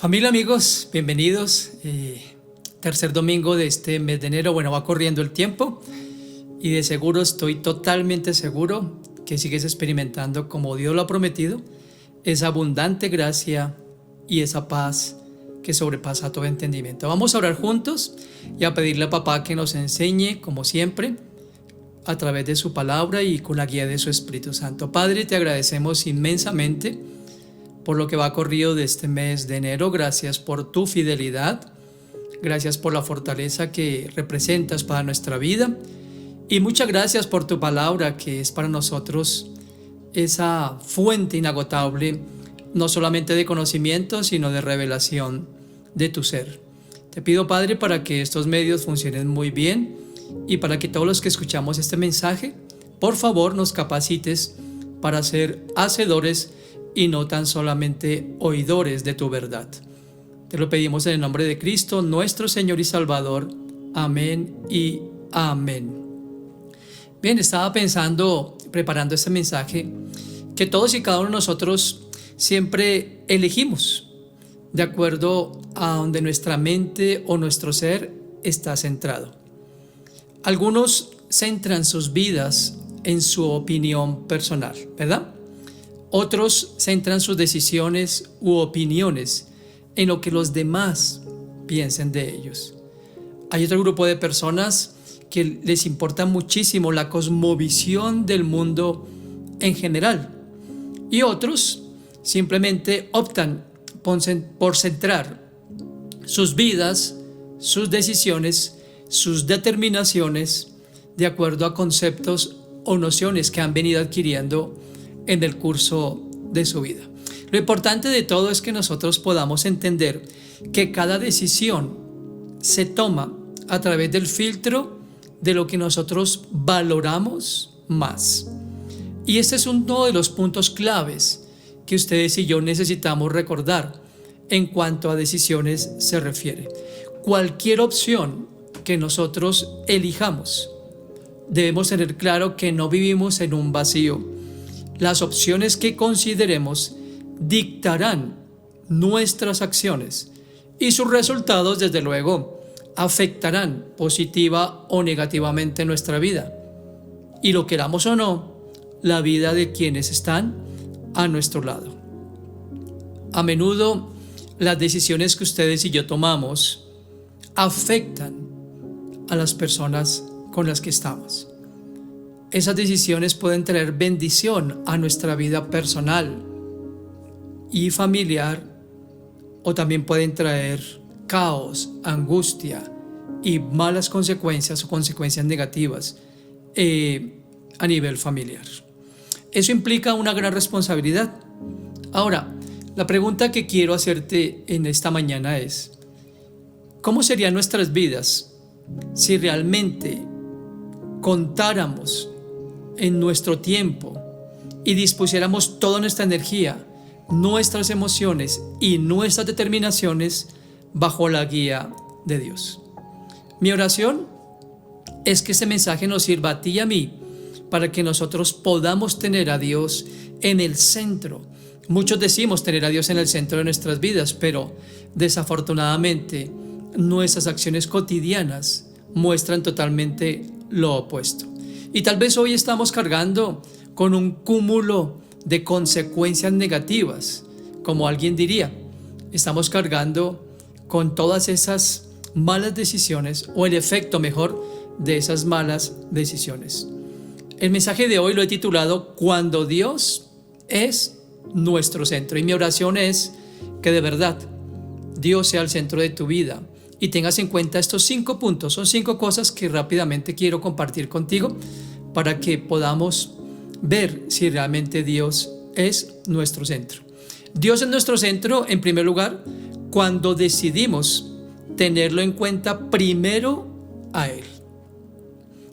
Familia, amigos, bienvenidos. Tercer domingo de este mes de enero. Bueno, va corriendo el tiempo y de seguro estoy totalmente seguro que sigues experimentando, como Dios lo ha prometido, esa abundante gracia y esa paz que sobrepasa todo entendimiento. Vamos a orar juntos y a pedirle a Papá que nos enseñe, como siempre, a través de su palabra y con la guía de su Espíritu Santo. Padre, te agradecemos inmensamente por lo que va corrido de este mes de enero. Gracias por tu fidelidad, gracias por la fortaleza que representas para nuestra vida y muchas gracias por tu palabra, que es para nosotros esa fuente inagotable, no solamente de conocimiento, sino de revelación de tu ser. Te pido, Padre, para que estos medios funcionen muy bien y para que todos los que escuchamos este mensaje, por favor, nos capacites para ser hacedores y no tan solamente oidores de tu verdad. Te lo pedimos en el nombre de Cristo, nuestro Señor y Salvador. Amén y amén. Bien, estaba pensando, preparando este mensaje, que todos y cada uno de nosotros siempre elegimos de acuerdo a donde nuestra mente o nuestro ser está centrado. Algunos centran sus vidas en su opinión personal, ¿verdad? Otros centran sus decisiones u opiniones en lo que los demás piensen de ellos. Hay otro grupo de personas que les importa muchísimo la cosmovisión del mundo en general. Y otros simplemente optan por centrar sus vidas, sus decisiones, sus determinaciones de acuerdo a conceptos o nociones que han venido adquiriendo en el curso de su vida. Lo importante de todo es que nosotros podamos entender que cada decisión se toma a través del filtro de lo que nosotros valoramos más. Y este es uno de los puntos claves que ustedes y yo necesitamos recordar en cuanto a decisiones se refiere. Cualquier opción que nosotros elijamos, debemos tener claro que no vivimos en un vacío. Las opciones que consideremos dictarán nuestras acciones y sus resultados, desde luego, afectarán positiva o negativamente nuestra vida. Y lo queramos o no, la vida de quienes están a nuestro lado. A menudo, las decisiones que ustedes y yo tomamos afectan a las personas con las que estamos. Esas decisiones pueden traer bendición a nuestra vida personal y familiar, o también pueden traer caos, angustia y malas consecuencias o consecuencias negativas a nivel familiar. Eso implica una gran responsabilidad. Ahora, la pregunta que quiero hacerte en esta mañana es: ¿cómo serían nuestras vidas si realmente contáramos en nuestro tiempo y dispusiéramos toda nuestra energía, nuestras emociones y nuestras determinaciones bajo la guía de Dios? Mi oración es que este mensaje nos sirva a ti y a mí para que nosotros podamos tener a Dios en el centro. Muchos decimos tener a Dios en el centro de nuestras vidas, pero desafortunadamente nuestras acciones cotidianas muestran totalmente lo opuesto. Y tal vez hoy estamos cargando con un cúmulo de consecuencias negativas, como alguien diría. Estamos cargando con todas esas malas decisiones, o el efecto mejor de esas malas decisiones. El mensaje de hoy lo he titulado Cuando Dios es nuestro centro. Y mi oración es que de verdad Dios sea el centro de tu vida y tengas en cuenta estos 5 puntos. Son 5 cosas que rápidamente quiero compartir contigo para que podamos ver si realmente Dios es nuestro centro. Dios es nuestro centro, en primer lugar, cuando decidimos tenerlo en cuenta primero a Él.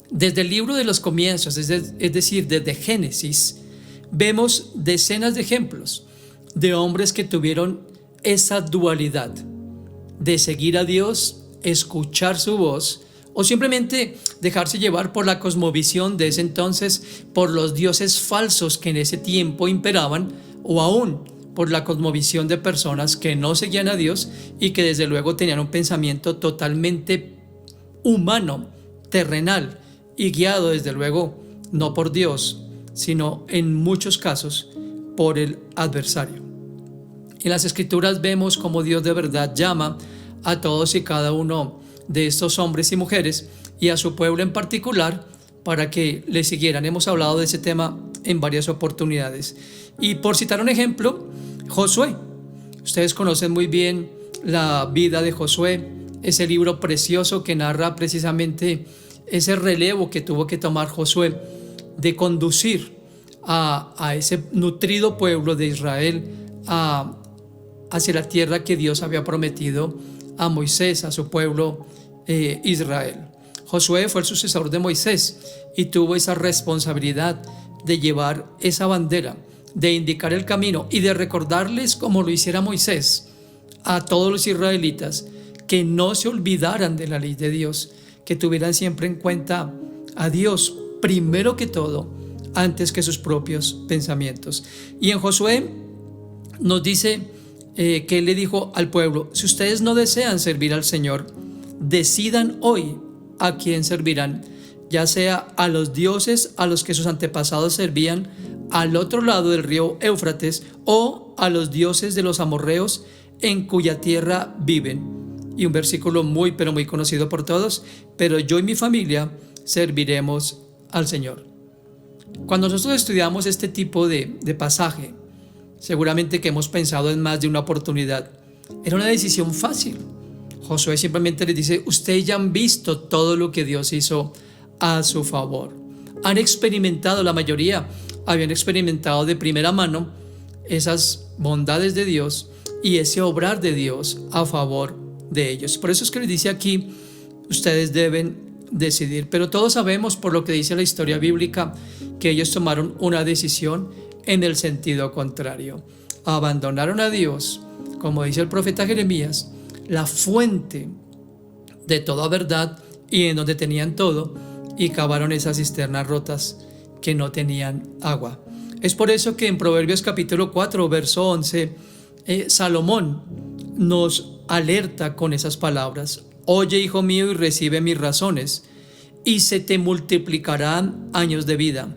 Desde el libro de los comienzos, es decir, desde Génesis, vemos decenas de ejemplos de hombres que tuvieron esa dualidad de seguir a Dios, escuchar su voz o simplemente dejarse llevar por la cosmovisión de ese entonces, por los dioses falsos que en ese tiempo imperaban, o aún por la cosmovisión de personas que no seguían a Dios y que desde luego tenían un pensamiento totalmente humano, terrenal y guiado desde luego no por Dios, sino en muchos casos por el adversario. En las Escrituras vemos cómo Dios de verdad llama a todos y cada uno de estos hombres y mujeres y a su pueblo en particular para que le siguieran. Hemos hablado de ese tema en varias oportunidades. Y por citar un ejemplo, Josué. Ustedes conocen muy bien la vida de Josué, ese libro precioso que narra precisamente ese relevo que tuvo que tomar Josué de conducir a ese nutrido pueblo de Israel hacia la tierra que Dios había prometido a Moisés, a su pueblo Israel. Josué fue el sucesor de Moisés y tuvo esa responsabilidad de llevar esa bandera, de indicar el camino y de recordarles, como lo hiciera Moisés, a todos los israelitas, que no se olvidaran de la ley de Dios, que tuvieran siempre en cuenta a Dios primero que todo, antes que sus propios pensamientos. Y en Josué nos dice que él le dijo al pueblo: si ustedes no desean servir al Señor, decidan hoy a quién servirán, ya sea a los dioses a los que sus antepasados servían al otro lado del río Éufrates, o a los dioses de los amorreos en cuya tierra viven. Y un versículo muy pero muy conocido por todos: pero yo y mi familia serviremos al Señor. Cuando nosotros estudiamos este tipo de pasaje, seguramente que hemos pensado en más de una oportunidad. Era una decisión fácil. Josué simplemente les dice: ustedes ya han visto todo lo que Dios hizo a su favor. Han experimentado, la mayoría habían experimentado de primera mano esas bondades de Dios y ese obrar de Dios a favor de ellos. Por eso es que les dice aquí: ustedes deben decidir. Pero todos sabemos, por lo que dice la historia bíblica, que ellos tomaron una decisión en el sentido contrario. Abandonaron a Dios, como dice el profeta Jeremías, la fuente de toda verdad y en donde tenían todo, y cavaron esas cisternas rotas que no tenían agua. Es por eso que en Proverbios capítulo 4, verso 11, Salomón nos alerta con esas palabras: oye, hijo mío, y recibe mis razones, y se te multiplicarán años de vida.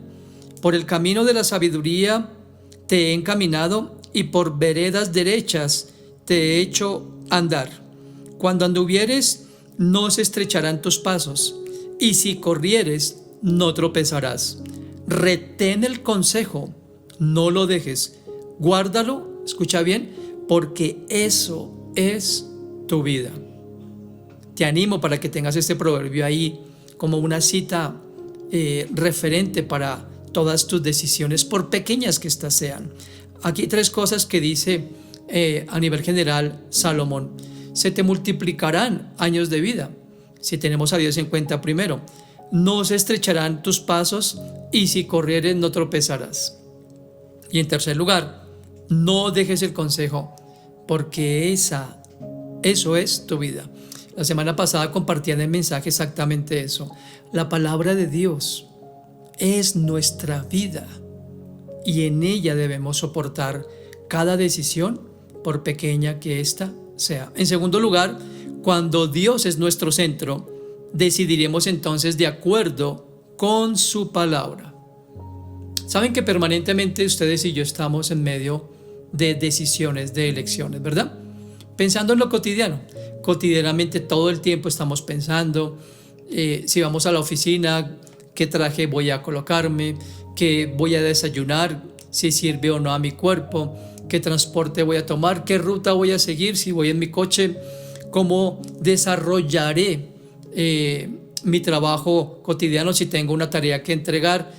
Por el camino de la sabiduría te he encaminado, y por veredas derechas te he hecho andar. Cuando anduvieres, no se estrecharán tus pasos, y si corrieres, no tropezarás. Retén el consejo, no lo dejes, guárdalo, escucha bien, porque eso es tu vida. Te animo para que tengas este proverbio ahí como una cita referente para todas tus decisiones, por pequeñas que éstas sean. Aquí hay tres cosas que dice a nivel general Salomón. Se te multiplicarán años de vida, si tenemos a Dios en cuenta primero. No se estrecharán tus pasos, y si corrieres no tropezarás. Y en tercer lugar, no dejes el consejo, porque eso es tu vida. La semana pasada compartía en el mensaje exactamente eso. La palabra de Dios es nuestra vida y en ella debemos soportar cada decisión, por pequeña que ésta sea. En segundo lugar, cuando Dios es nuestro centro, decidiremos entonces de acuerdo con su palabra. Saben que permanentemente ustedes y yo estamos en medio de decisiones, de elecciones, ¿verdad? Pensando en lo cotidiano. Cotidianamente todo el tiempo estamos pensando si vamos a la oficina, qué traje voy a colocarme, qué voy a desayunar, si sirve o no a mi cuerpo, qué transporte voy a tomar, qué ruta voy a seguir, si voy en mi coche, cómo desarrollaré mi trabajo cotidiano si tengo una tarea que entregar,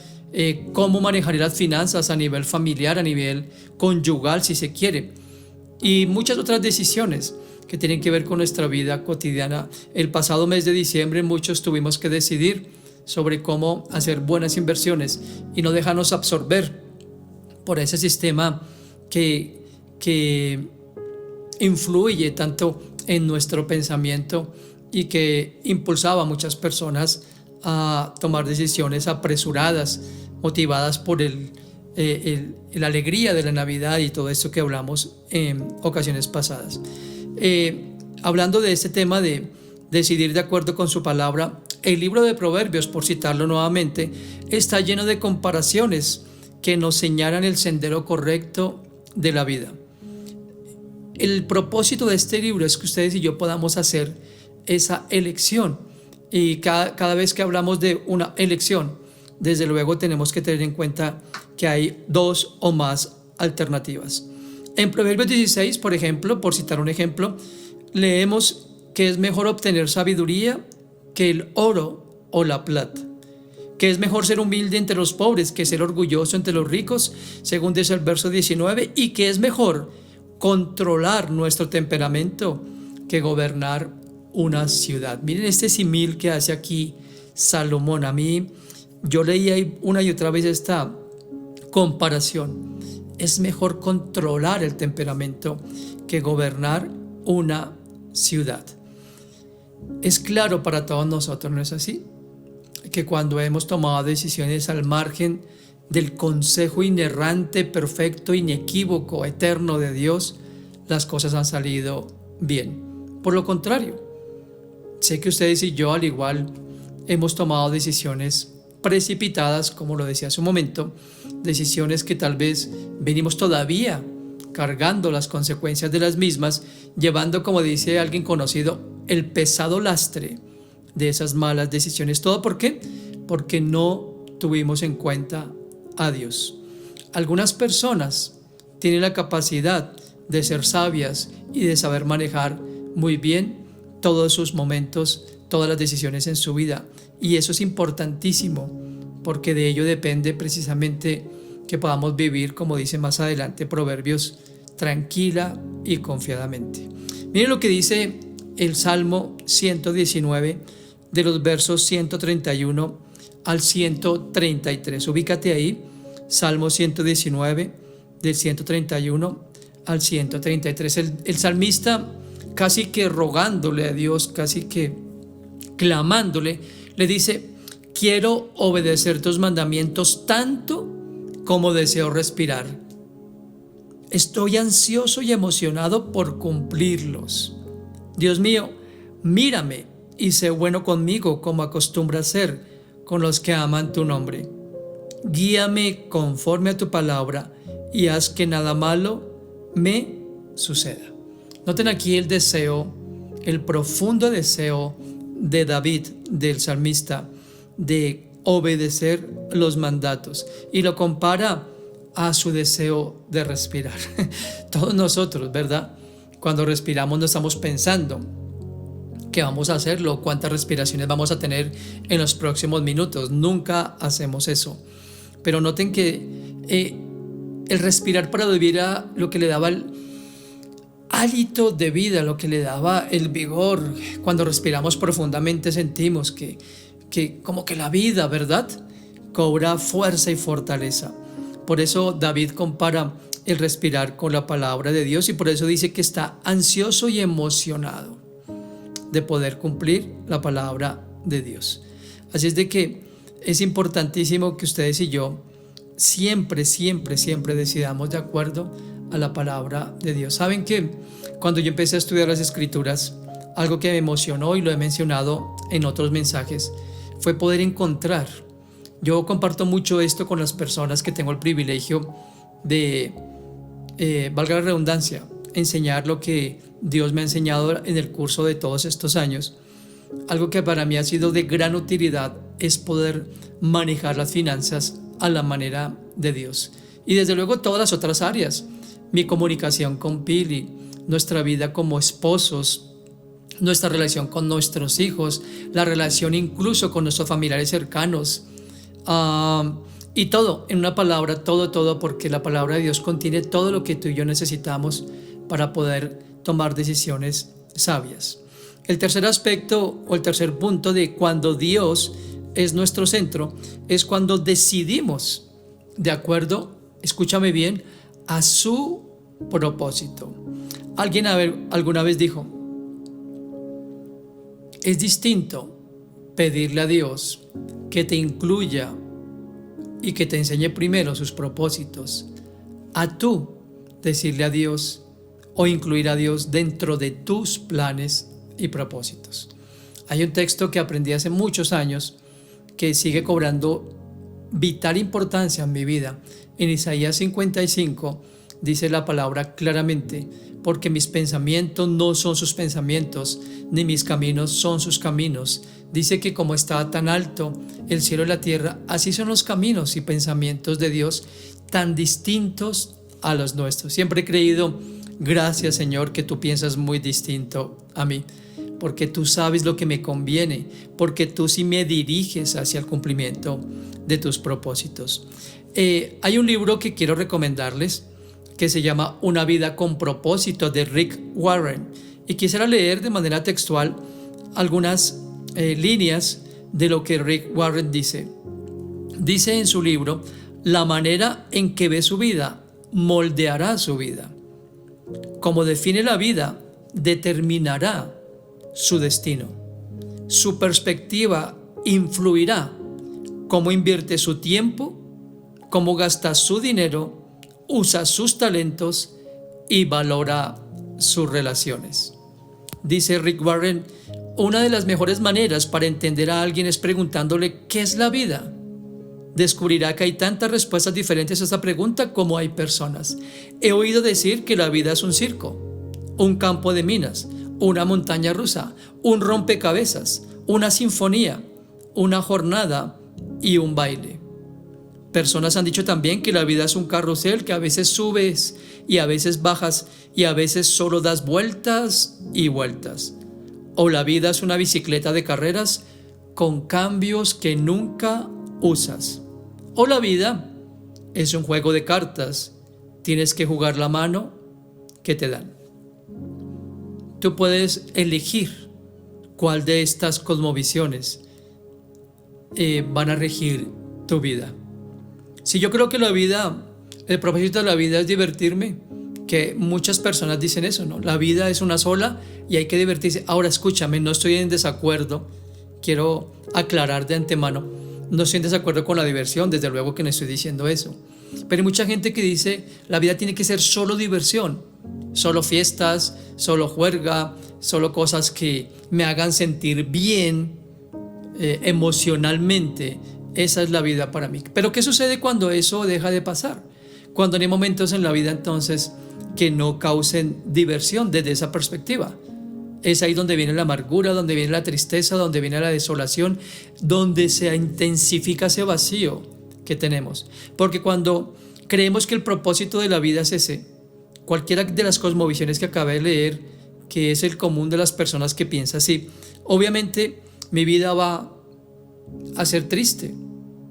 cómo manejaré las finanzas a nivel familiar, a nivel conyugal si se quiere, y muchas otras decisiones que tienen que ver con nuestra vida cotidiana. El pasado mes de diciembre muchos tuvimos que decidir sobre cómo hacer buenas inversiones y no dejarnos absorber por ese sistema que influye tanto en nuestro pensamiento y que impulsaba a muchas personas a tomar decisiones apresuradas, motivadas por el la alegría de la Navidad y todo esto que hablamos en ocasiones pasadas. Hablando de este tema de decidir de acuerdo con su palabra, el libro de Proverbios, por citarlo nuevamente, está lleno de comparaciones que nos señalan el sendero correcto de la vida. El propósito de este libro es que ustedes y yo podamos hacer esa elección, y cada vez que hablamos de una elección, desde luego tenemos que tener en cuenta que hay dos o más alternativas. En Proverbios 16, por ejemplo, por citar un ejemplo, leemos que es mejor obtener sabiduría que el oro o la plata, que es mejor ser humilde entre los pobres que ser orgulloso entre los ricos, según dice el verso 19, y que es mejor controlar nuestro temperamento que gobernar una ciudad. Miren este simil que hace aquí Salomón. A mí, yo leía una y otra vez esta comparación. Es mejor controlar el temperamento que gobernar una ciudad. Es claro para todos nosotros, ¿no es así? Que cuando hemos tomado decisiones al margen del consejo inerrante, perfecto, inequívoco, eterno de Dios, las cosas han salido bien. Por lo contrario, sé que ustedes y yo al igual hemos tomado decisiones precipitadas, como lo decía hace un momento, decisiones que tal vez venimos todavía cargando las consecuencias de las mismas, llevando, como dice alguien conocido, el pesado lastre de esas malas decisiones. ¿Todo por qué? Porque no tuvimos en cuenta a Dios. Algunas personas tienen la capacidad de ser sabias y de saber manejar muy bien todos sus momentos, todas las decisiones en su vida, y eso es importantísimo porque de ello depende precisamente que podamos vivir, como dice más adelante Proverbios, tranquila y confiadamente. Miren lo que dice el Salmo 119 de los versos 131 al 133. Ubícate ahí, Salmo 119 del 131 al 133. El salmista, casi que rogándole a Dios, casi que clamándole, le dice: quiero obedecer tus mandamientos tanto como deseo respirar. Estoy ansioso y emocionado por cumplirlos. Dios mío, mírame y sé bueno conmigo, como acostumbras ser con los que aman tu nombre. Guíame conforme a tu palabra y haz que nada malo me suceda. Noten aquí el deseo, el profundo deseo de David, del salmista, de obedecer los mandatos, y lo compara a su deseo de respirar. Todos nosotros, ¿verdad? Cuando respiramos no estamos pensando qué vamos a hacerlo, cuántas respiraciones vamos a tener en los próximos minutos. Nunca hacemos eso. Pero noten que el respirar para vivir era lo que le daba el hálito de vida, lo que le daba el vigor. Cuando respiramos profundamente sentimos que como que la vida, ¿verdad?, cobra fuerza y fortaleza. Por eso David compara el respirar con la palabra de Dios, y por eso dice que está ansioso y emocionado de poder cumplir la palabra de Dios. Así es de que es importantísimo que ustedes y yo siempre decidamos de acuerdo a la palabra de Dios. Saben que cuando yo empecé a estudiar las Escrituras, algo que me emocionó, y lo he mencionado en otros mensajes, fue poder encontrar. Yo comparto mucho esto con las personas que tengo el privilegio de, valga la redundancia, enseñar lo que Dios me ha enseñado en el curso de todos estos años. Algo que para mí ha sido de gran utilidad es poder manejar las finanzas a la manera de Dios. Y desde luego todas las otras áreas, mi comunicación con Pili, nuestra vida como esposos, nuestra relación con nuestros hijos, la relación incluso con nuestros familiares cercanos, y todo, en una palabra, todo, porque la palabra de Dios contiene todo lo que tú y yo necesitamos para poder tomar decisiones sabias. El tercer aspecto o el tercer punto de cuando Dios es nuestro centro es cuando decidimos de acuerdo, escúchame bien, a su propósito. Alguien alguna vez dijo: es distinto pedirle a Dios que te incluya y que te enseñe primero sus propósitos, a tú decirle a Dios o incluir a Dios dentro de tus planes y propósitos. Hay un texto que aprendí hace muchos años que sigue cobrando vital importancia en mi vida. En Isaías 55 dice la palabra claramente: porque mis pensamientos no son sus pensamientos, ni mis caminos son sus caminos. Dice que como está tan alto el cielo y la tierra, así son los caminos y pensamientos de Dios, tan distintos a los nuestros. Siempre he creído, gracias Señor, que tú piensas muy distinto a mí, porque tú sabes lo que me conviene, porque tú sí me diriges hacia el cumplimiento de tus propósitos. Hay un libro que quiero recomendarles que se llama Una vida con propósito, de Rick Warren, y quisiera leer de manera textual algunas líneas de lo que Rick Warren dice. Dice en su libro: la manera en que ve su vida moldeará su vida. Como define la vida, determinará su destino. Su perspectiva influirá cómo invierte su tiempo, cómo gasta su dinero, usa sus talentos y valora sus relaciones. Dice Rick Warren: una de las mejores maneras para entender a alguien es preguntándole ¿qué es la vida? Descubrirá que hay tantas respuestas diferentes a esta pregunta como hay personas. He oído decir que la vida es un circo, un campo de minas, una montaña rusa, un rompecabezas, una sinfonía, una jornada y un baile. Personas han dicho también que la vida es un carrusel que a veces subes y a veces bajas y a veces solo das vueltas y vueltas. O la vida es una bicicleta de carreras con cambios que nunca usas. O la vida es un juego de cartas. Tienes que jugar la mano que te dan. Tú puedes elegir cuál de estas cosmovisiones van a regir tu vida. Si yo creo que la vida, el propósito de la vida es divertirme, que muchas personas dicen eso, ¿no? La vida es una sola y hay que divertirse. Ahora escúchame, no estoy en desacuerdo, quiero aclarar de antemano, no estoy en desacuerdo con la diversión, desde luego que no estoy diciendo eso. Pero hay mucha gente que dice, la vida tiene que ser solo diversión, solo fiestas, solo juerga, solo cosas que me hagan sentir bien emocionalmente. Esa es la vida para mí. Pero ¿qué sucede cuando eso deja de pasar? Cuando hay momentos en la vida entonces que no causen diversión desde esa perspectiva. Es ahí donde viene la amargura, donde viene la tristeza, donde viene la desolación, donde se intensifica ese vacío que tenemos. Porque cuando creemos que el propósito de la vida es ese, cualquiera de las cosmovisiones que acabé de leer, que es el común de las personas que piensa así, obviamente mi vida va a ser triste,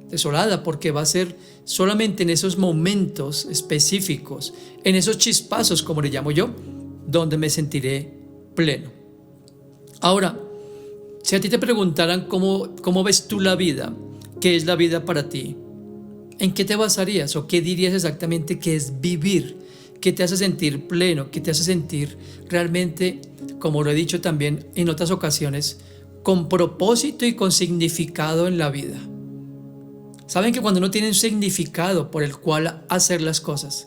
desolada, porque va a ser solamente en esos momentos específicos, en esos chispazos, como le llamo yo, donde me sentiré pleno. Ahora, si a ti te preguntaran cómo ves tú la vida, qué es la vida para ti, ¿en qué te basarías o qué dirías exactamente que es vivir? ¿Qué te hace sentir pleno? ¿Qué te hace sentir realmente, como lo he dicho también en otras ocasiones, con propósito y con significado en la vida? Saben que cuando uno tiene un significado por el cual hacer las cosas,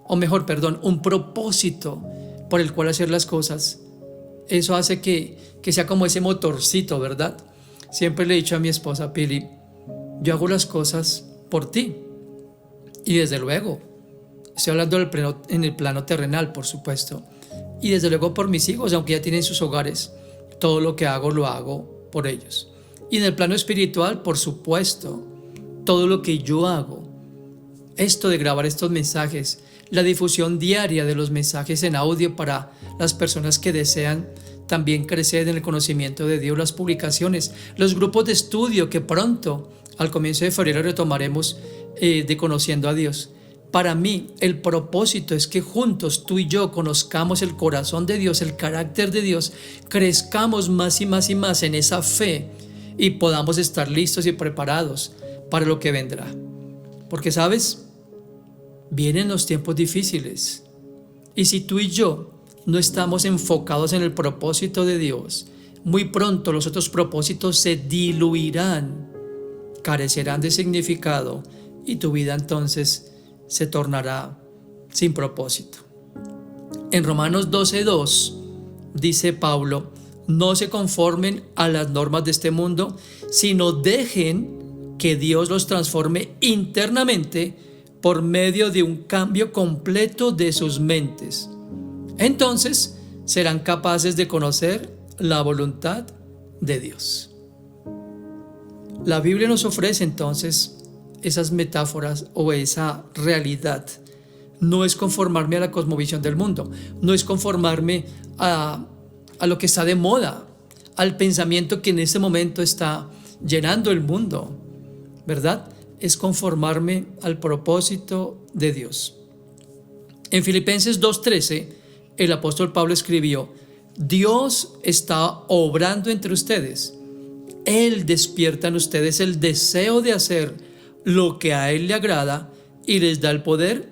o mejor, perdón, un propósito por el cual hacer las cosas, eso hace que sea como ese motorcito, ¿verdad? Siempre le he dicho a mi esposa, Pili, yo hago las cosas por ti. Y desde luego, estoy hablando en el plano terrenal, por supuesto. Y desde luego por mis hijos, aunque ya tienen sus hogares, todo lo que hago lo hago por ellos. Y en el plano espiritual, por supuesto, todo lo que yo hago, esto de grabar estos mensajes, la difusión diaria de los mensajes en audio para las personas que desean también crecer en el conocimiento de Dios, las publicaciones, los grupos de estudio que pronto, al comienzo de febrero, retomaremos de Conociendo a Dios. Para mí, el propósito es que juntos tú y yo conozcamos el corazón de Dios, el carácter de Dios, crezcamos más y más y más en esa fe y podamos estar listos y preparados para lo que vendrá. Porque, ¿sabes? Vienen los tiempos difíciles. Y si tú y yo no estamos enfocados en el propósito de Dios, muy pronto los otros propósitos se diluirán, carecerán de significado y tu vida entonces se tornará sin propósito. En Romanos 12:2 dice Pablo: no se conformen a las normas de este mundo, sino dejen que Dios los transforme internamente por medio de un cambio completo de sus mentes. Entonces serán capaces de conocer la voluntad de Dios. La Biblia nos ofrece entonces esas metáforas o esa realidad. No es conformarme a la cosmovisión del mundo, no es conformarme a lo que está de moda, al pensamiento que en ese momento está llenando el mundo, ¿verdad? Es conformarme al propósito de Dios. En Filipenses 2:13, el apóstol Pablo escribió: Dios está obrando entre ustedes. Él despierta en ustedes el deseo de hacer lo que a Él le agrada y les da el poder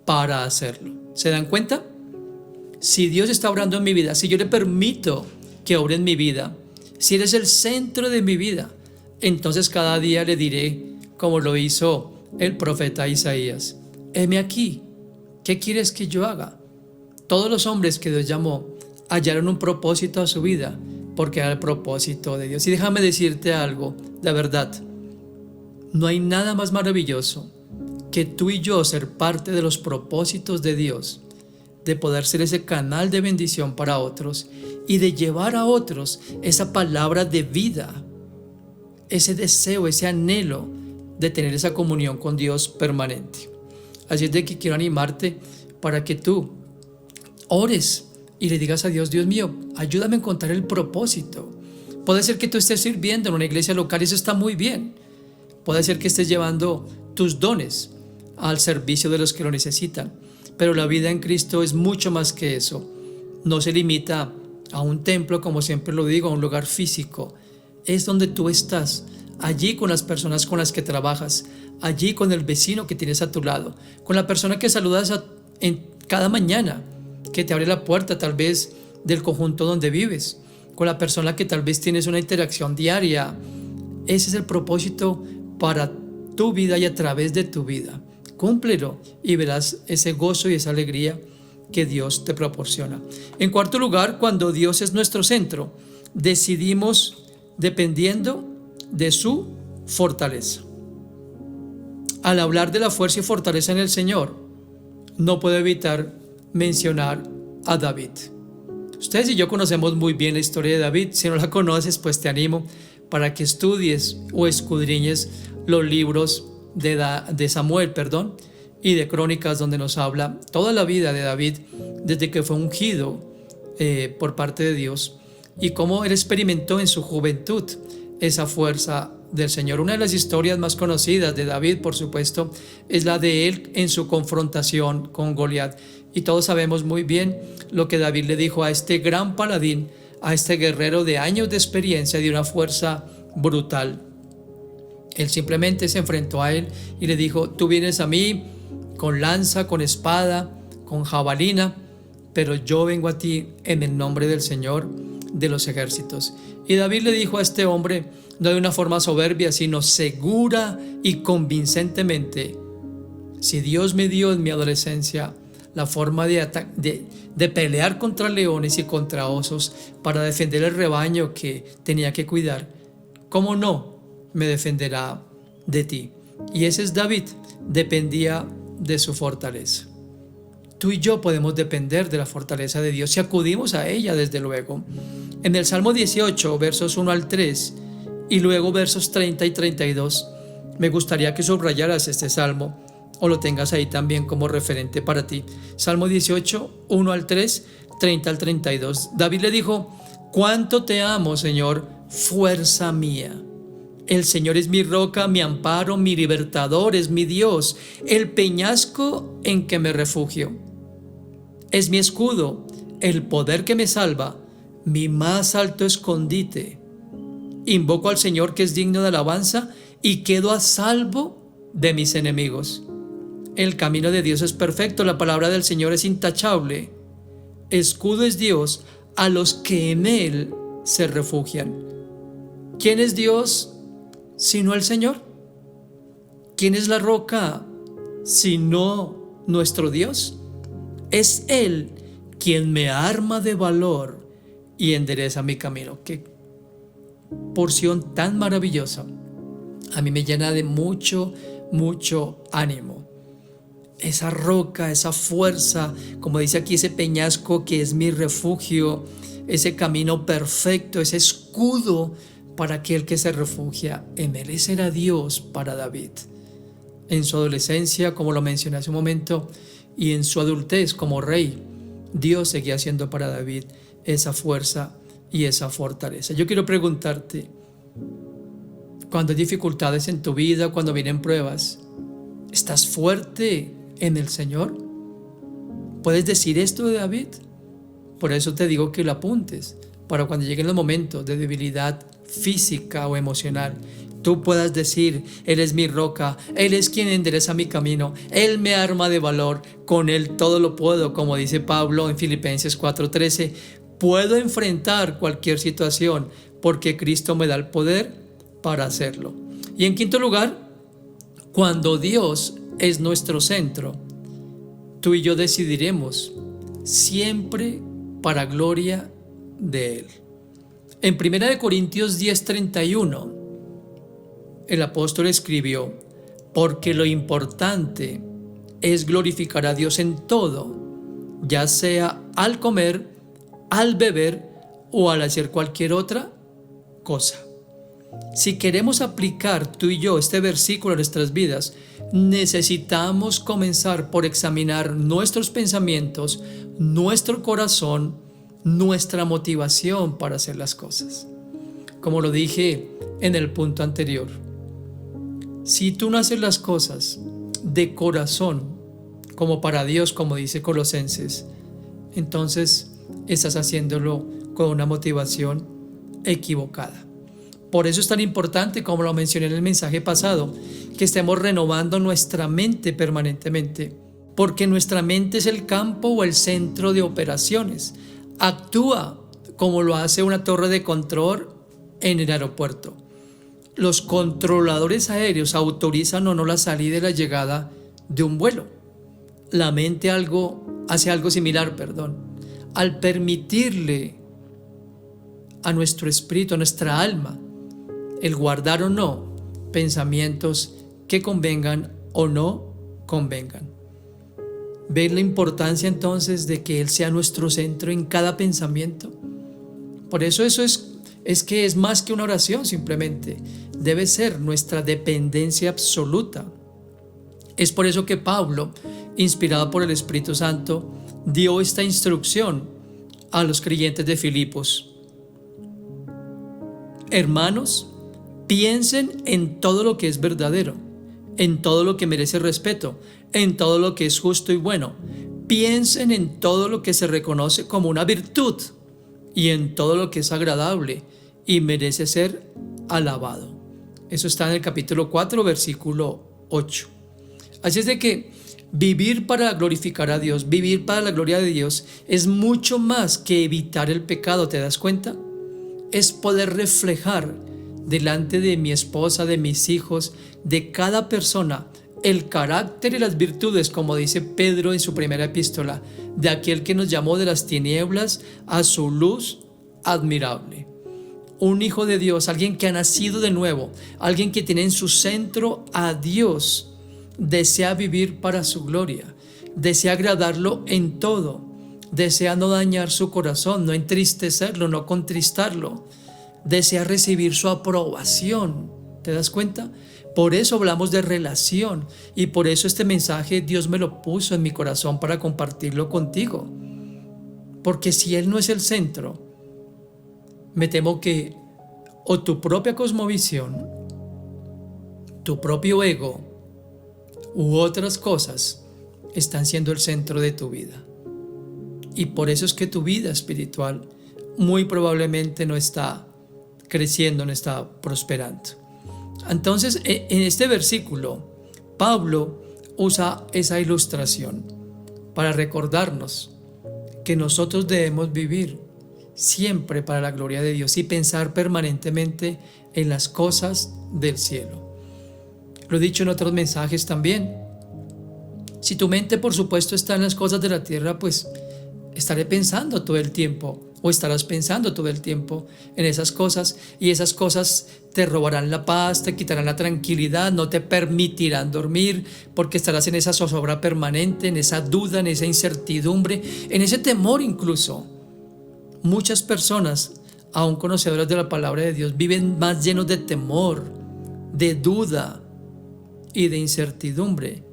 para hacerlo. ¿Se dan cuenta? Si Dios está obrando en mi vida, si yo le permito que obre en mi vida, si Él es el centro de mi vida, entonces cada día le diré, como lo hizo el profeta Isaías: heme aquí, ¿qué quieres que yo haga? Todos los hombres que Dios llamó hallaron un propósito a su vida, porque era el propósito de Dios. Y déjame decirte algo, la verdad, no hay nada más maravilloso que tú y yo ser parte de los propósitos de Dios, de poder ser ese canal de bendición para otros y de llevar a otros esa palabra de vida, ese deseo, ese anhelo de tener esa comunión con Dios permanente. Así es de que quiero animarte para que tú ores y le digas a Dios: Dios mío, ayúdame a encontrar el propósito. Puede ser que tú estés sirviendo en una iglesia local y eso está muy bien. Puede ser que estés llevando tus dones al servicio de los que lo necesitan. Pero la vida en Cristo es mucho más que eso. No se limita a un templo, como siempre lo digo, a un lugar físico. Es donde tú estás, allí con las personas con las que trabajas, allí con el vecino que tienes a tu lado, con la persona que saludas en cada mañana, que te abre la puerta tal vez del conjunto donde vives, con la persona que tal vez tienes una interacción diaria. Ese es el propósito para tu vida y a través de tu vida. Cúmplelo y verás ese gozo y esa alegría que Dios te proporciona. En cuarto lugar, cuando Dios es nuestro centro, decidimos dependiendo de su fortaleza. Al hablar de la fuerza y fortaleza en el Señor, no puedo evitar mencionar a David. Ustedes y yo conocemos muy bien la historia de David. Si no la conoces, pues te animo para que estudies o escudriñes los libros de Samuel, y de Crónicas, donde nos habla toda la vida de David desde que fue ungido por parte de Dios y cómo él experimentó en su juventud esa fuerza del Señor. Una de las historias más conocidas de David, por supuesto, es la de él en su confrontación con Goliat. Y todos sabemos muy bien lo que David le dijo a este gran paladín, a este guerrero de años de experiencia, de una fuerza brutal. Él simplemente se enfrentó a él y le dijo: tú vienes a mí con lanza, con espada, con jabalina, pero yo vengo a ti en el nombre del Señor de los ejércitos. Y David le dijo a este hombre, no de una forma soberbia, sino segura y convincentemente: si Dios me dio en mi adolescencia la forma de pelear contra leones y contra osos para defender el rebaño que tenía que cuidar, ¿cómo no me defenderá de ti? Y ese es David, dependía de su fortaleza. Tú y yo podemos depender de la fortaleza de Dios si acudimos a ella, desde luego. En el Salmo 18, versos 1 al 3 y luego versos 30 y 32, me gustaría que subrayaras este salmo o lo tengas ahí también como referente para ti. Salmo 18, 1 al 3, 30 al 32. David le dijo: cuánto te amo, Señor, fuerza mía. El Señor es mi roca, mi amparo, mi libertador, es mi Dios, el peñasco en que me refugio. Es mi escudo, el poder que me salva, mi más alto escondite. Invoco al Señor, que es digno de alabanza, y quedo a salvo de mis enemigos. El camino de Dios es perfecto, la palabra del Señor es intachable. Escudo es Dios a los que en Él se refugian. ¿Quién es Dios sino el Señor? ¿Quién es la roca sino nuestro Dios? Es Él quien me arma de valor y endereza mi camino. Qué porción tan maravillosa. A mí me llena de mucho ánimo. Esa roca, esa fuerza, como dice aquí, ese peñasco que es mi refugio, ese camino perfecto, ese escudo para aquel que se refugia en él. Ese era Dios para David. En su adolescencia, como lo mencioné hace un momento, y en su adultez como rey, Dios seguía siendo para David esa fuerza y esa fortaleza. Yo quiero preguntarte, cuando hay dificultades en tu vida, cuando vienen pruebas, ¿estás fuerte en el Señor? ¿Puedes decir esto de David? Por eso te digo que lo apuntes, para cuando lleguen los momentos de debilidad física o emocional, tú puedas decir: Él es mi roca, Él es quien endereza mi camino, Él me arma de valor, con Él todo lo puedo, como dice Pablo en Filipenses 4:13. Puedo enfrentar cualquier situación porque Cristo me da el poder para hacerlo. Y en quinto lugar, cuando Dios es nuestro centro, tú y yo decidiremos siempre para gloria de Él. En 1 Corintios 10:31, el apóstol escribió: porque lo importante es glorificar a Dios en todo, ya sea al comer, al beber o al hacer cualquier otra cosa. Si queremos aplicar tú y yo este versículo a nuestras vidas, necesitamos comenzar por examinar nuestros pensamientos, nuestro corazón, nuestra motivación para hacer las cosas. Como lo dije en el punto anterior, si tú no haces las cosas de corazón, como para Dios, como dice Colosenses, entonces estás haciéndolo con una motivación equivocada. Por eso es tan importante, como lo mencioné en el mensaje pasado, que estemos renovando nuestra mente permanentemente, porque nuestra mente es el campo o el centro de operaciones. Actúa como lo hace una torre de control en el aeropuerto. Los controladores aéreos autorizan o no la salida y la llegada de un vuelo. La mente hace algo similar, al permitirle a nuestro espíritu, a nuestra alma, el guardar o no pensamientos que convengan o no convengan. ¿Ves la importancia entonces de que Él sea nuestro centro en cada pensamiento? Por eso es que es más que una oración, simplemente debe ser nuestra dependencia absoluta. Es por eso que Pablo, inspirado por el Espíritu Santo, dio esta instrucción a los creyentes de Filipos: hermanos, piensen en todo lo que es verdadero, en todo lo que merece respeto, en todo lo que es justo y bueno. Piensen en todo lo que se reconoce como una virtud y en todo lo que es agradable y merece ser alabado. Eso está en el capítulo 4, versículo 8. Así es de que vivir para glorificar a Dios, vivir para la gloria de Dios, es mucho más que evitar el pecado, ¿te das cuenta? Es poder reflejar delante de mi esposa, de mis hijos, de cada persona, el carácter y las virtudes, como dice Pedro en su primera epístola, de aquel que nos llamó de las tinieblas a su luz admirable. Un hijo de Dios, alguien que ha nacido de nuevo, alguien que tiene en su centro a Dios, desea vivir para su gloria, desea agradarlo en todo, desea no dañar su corazón, no entristecerlo, no contristarlo, desea recibir su aprobación. ¿Te das cuenta? Por eso hablamos de relación y por eso este mensaje Dios me lo puso en mi corazón para compartirlo contigo. Porque si Él no es el centro, me temo que o tu propia cosmovisión, tu propio ego u otras cosas están siendo el centro de tu vida. Y por eso es que tu vida espiritual muy probablemente no está creciendo, no está prosperando. Entonces, en este versículo, Pablo usa esa ilustración para recordarnos que nosotros debemos vivir siempre para la gloria de Dios y pensar permanentemente en las cosas del cielo. Lo he dicho en otros mensajes también. Si tu mente, por supuesto, está en las cosas de la tierra, pues estaré pensando todo el tiempo, o estarás pensando todo el tiempo en esas cosas, y esas cosas te robarán la paz, te quitarán la tranquilidad, no te permitirán dormir, porque estarás en esa zozobra permanente, en esa duda, en esa incertidumbre, en ese temor incluso. Muchas personas, aún conocedoras de la palabra de Dios, viven más llenos de temor, de duda y de incertidumbre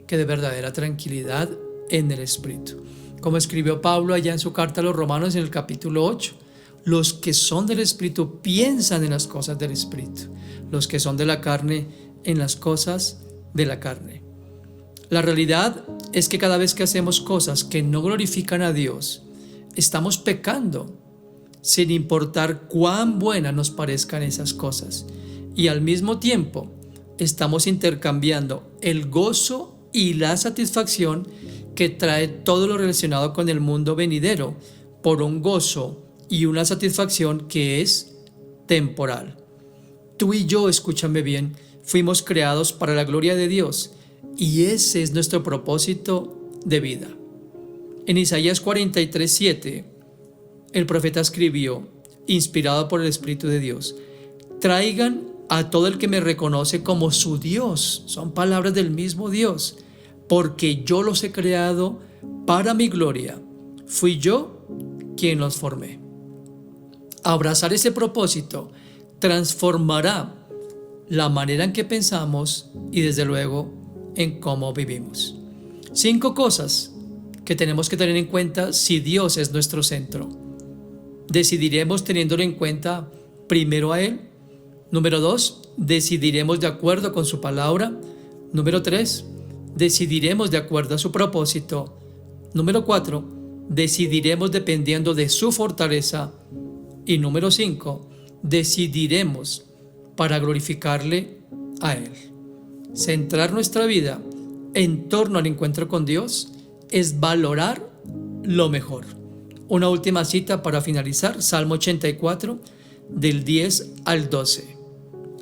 que de verdadera tranquilidad en el Espíritu. Como escribió Pablo allá en su carta a los Romanos en el capítulo 8, los que son del Espíritu piensan en las cosas del Espíritu, los que son de la carne en las cosas de la carne. La realidad es que cada vez que hacemos cosas que no glorifican a Dios, estamos pecando, sin importar cuán buenas nos parezcan esas cosas. Y al mismo tiempo, estamos intercambiando el gozo y la satisfacción que trae todo lo relacionado con el mundo venidero por un gozo y una satisfacción que es temporal. Tú y yo, escúchame bien, fuimos creados para la gloria de Dios y ese es nuestro propósito de vida. En Isaías 43:7, el profeta escribió, inspirado por el Espíritu de Dios: traigan a todo el que me reconoce como su Dios. Son palabras del mismo Dios. Porque yo los he creado para mi gloria. Fui yo quien los formé. Abrazar ese propósito transformará la manera en que pensamos y desde luego en cómo vivimos. 5 cosas que tenemos que tener en cuenta si Dios es nuestro centro. Decidiremos teniéndolo en cuenta primero a Él. Número 2, decidiremos de acuerdo con su palabra. Número 3, decidiremos de acuerdo a su propósito. Número 4, decidiremos dependiendo de su fortaleza. Y número 5, decidiremos para glorificarle a Él. Centrar nuestra vida en torno al encuentro con Dios es valorar lo mejor. Una última cita para finalizar, Salmo 84, del 10 al 12.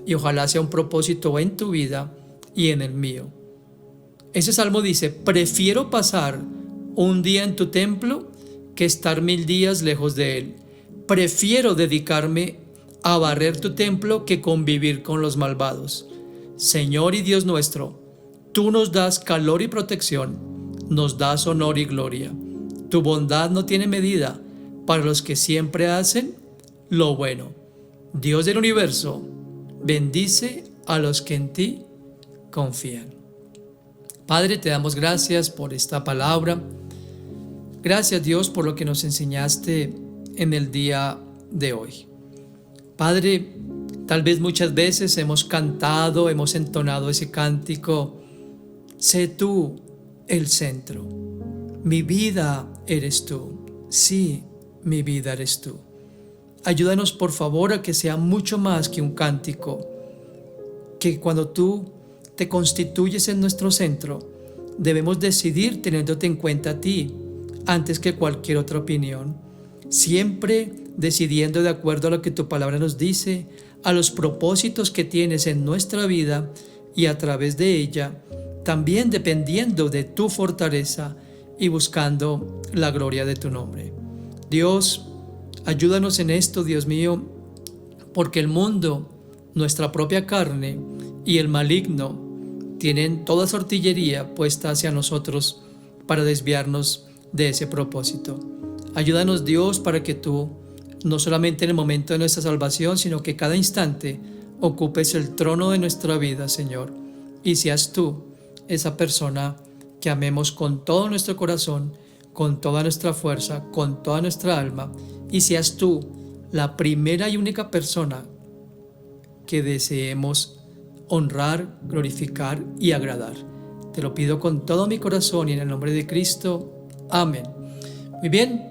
Y ojalá sea un propósito en tu vida y en el mío. Ese salmo dice: prefiero pasar un día en tu templo que estar 1000 días lejos de él. Prefiero dedicarme a barrer tu templo que convivir con los malvados. Señor y Dios nuestro, tú nos das calor y protección, nos das honor y gloria. Tu bondad no tiene medida para los que siempre hacen lo bueno. Dios del universo, bendice a los que en ti confían. Padre, te damos gracias por esta palabra. Gracias, Dios, por lo que nos enseñaste en el día de hoy. Padre, tal vez muchas veces hemos cantado, hemos entonado ese cántico: sé tú el centro. Mi vida eres tú. Sí, mi vida eres tú. Ayúdanos, por favor, a que sea mucho más que un cántico, que cuando tú te constituyes en nuestro centro, debemos decidir teniéndote en cuenta a ti antes que cualquier otra opinión, siempre decidiendo de acuerdo a lo que tu palabra nos dice, a los propósitos que tienes en nuestra vida y a través de ella, también dependiendo de tu fortaleza y buscando la gloria de tu nombre. Dios, ayúdanos en esto, Dios mío, porque el mundo, nuestra propia carne y el maligno tienen toda su artillería puesta hacia nosotros para desviarnos de ese propósito. Ayúdanos, Dios, para que tú, no solamente en el momento de nuestra salvación, sino que cada instante ocupes el trono de nuestra vida, Señor, y seas tú esa persona que amemos con todo nuestro corazón, con toda nuestra fuerza, con toda nuestra alma, y seas tú la primera y única persona que deseemos honrar, glorificar y agradar. Te lo pido con todo mi corazón y en el nombre de Cristo. Amén. Muy bien,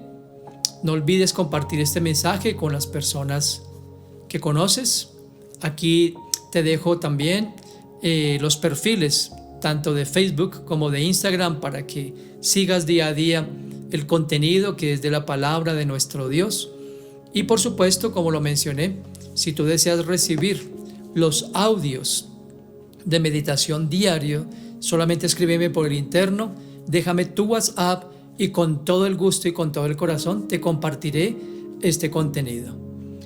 no olvides compartir este mensaje con las personas que conoces. Aquí te dejo también los perfiles tanto de Facebook como de Instagram para que sigas día a día el contenido que es de la palabra de nuestro Dios. Y por supuesto, como lo mencioné, si tú deseas recibir los audios de meditación diario, solamente escríbeme por el interno, déjame tu WhatsApp y con todo el gusto y con todo el corazón te compartiré este contenido.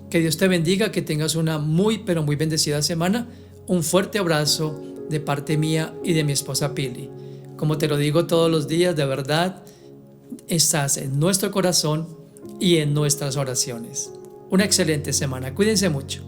Que Dios te bendiga, que tengas una muy pero muy bendecida semana. Un fuerte abrazo de parte mía y de mi esposa Pili. Como te lo digo todos los días, de verdad, estás en nuestro corazón y en nuestras oraciones. Una excelente semana. Cuídense mucho.